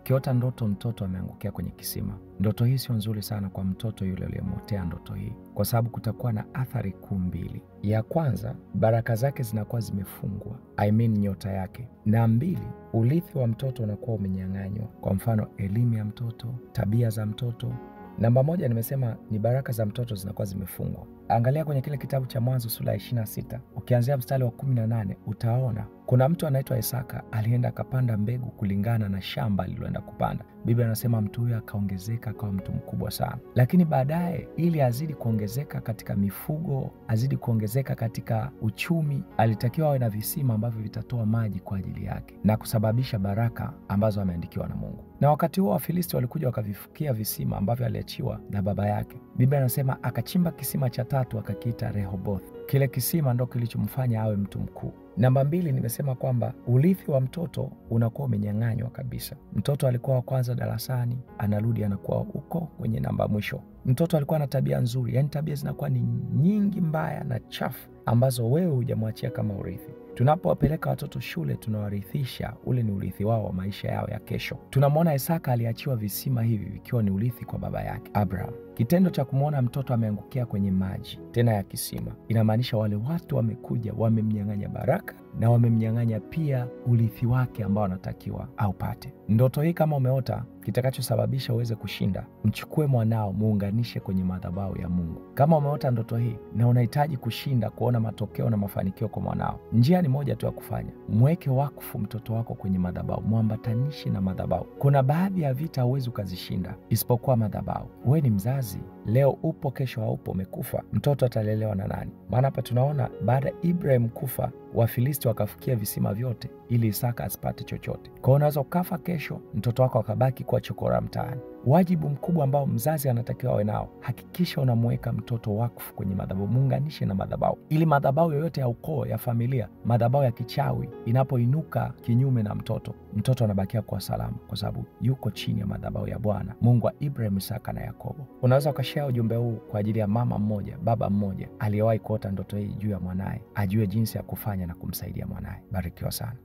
Ukiota ndoto mtoto ameangukia kwenye kisima, ndoto hii sio nzuri sana kwa mtoto yule aliyemuotea ndoto hii, kwa sababu kutakuwa na athari kuu mbili. Ya kwanza, baraka zake zinakuwa zimefungwa, nyota yake. Na mbili, urithi wa mtoto unakuwa umenyang'anywa. Kwa mfano, elimu ya mtoto, tabia za mtoto. Namba moja, nimesema ni baraka za mtoto zinakuwa zimefungwa. Angalia kwenye kile kitabu cha Mwanzo sura ya 26, ukianzia mstari wa 18, utaona kuna mtu anaitwa Isaka alienda akapanda mbegu kulingana na shamba aliloenda kupanda. Biblia anasema mtu huyo akaongezeka akawa mtu mkubwa sana. Lakini baadaye, ili azidi kuongezeka katika mifugo, azidi kuongezeka katika uchumi, alitakiwa awe na visima ambavyo vitatoa maji kwa ajili yake na kusababisha baraka ambazo ameandikiwa na Mungu. Na wakati huo Wafilisti walikuja wakavifukia visima ambavyo aliachiwa na baba yake. Biblia anasema akachimba kisima cha tatu akakiita Rehoboth. Kile kisima ndo kilichomfanya awe mtu mkuu. Namba mbili, nimesema kwamba urithi wa mtoto unakuwa umenyang'anywa kabisa. Mtoto alikuwa wa kwanza darasani, anarudi anakuwa huko kwenye namba mwisho. Mtoto alikuwa na tabia nzuri, yani tabia zinakuwa ni nyingi mbaya na chafu ambazo wewe hujamwachia kama urithi. Tunapowapeleka watoto shule, tunawarithisha, ule ni urithi wao wa maisha yao ya kesho. Tunamwona Isaka aliachiwa visima hivi vikiwa ni urithi kwa baba yake Abraham. Kitendo cha kumwona mtoto ameangukia kwenye maji tena ya kisima, inamaanisha wale watu wamekuja wamemnyang'anya baraka na wamemnyang'anya pia urithi wake ambao anatakiwa aupate. Ndoto hii kama umeota, kitakachosababisha uweze kushinda, mchukue mwanao muunganishe kwenye madhabahu ya Mungu. Kama umeota ndoto hii na unahitaji kushinda, kuona matokeo na mafanikio kwa mwanao, njia ni moja tu ya kufanya. Mweke wakfu mtoto wako kwenye madhabahu, muambatanishi na madhabahu. Kuna baadhi ya vita huwezi ukazishinda isipokuwa madhabahu. Wewe ni mzazi, leo upo, kesho haupo, umekufa, mtoto atalelewa na nani? Maana hapa tunaona baada ya Ibrahim kufa, Wafilisti wakafukia visima vyote ili Isaka asipate chochote. Kwa hiyo unaweza ukafa kesho, mtoto wako akabaki kuwa chokora mtaani. Wajibu mkubwa ambao mzazi anatakiwa awe nao, hakikisha unamweka mtoto wakfu kwenye madhabahu, muunganishe na madhabahu, ili madhabahu yoyote ya ukoo, ya familia, madhabahu ya kichawi inapoinuka kinyume na mtoto anabakia kwa salama, kwa sababu yuko chini ya madhabahu ya Bwana, Mungu wa Ibrahim, Isaka na Yakobo. Unaweza ukashare ujumbe huu kwa ajili ya mama mmoja, baba mmoja aliyewahi kuota ndoto hii juu ya mwanaye, ajue jinsi ya kufanya na kumsaidia mwanaye. Barikiwa sana.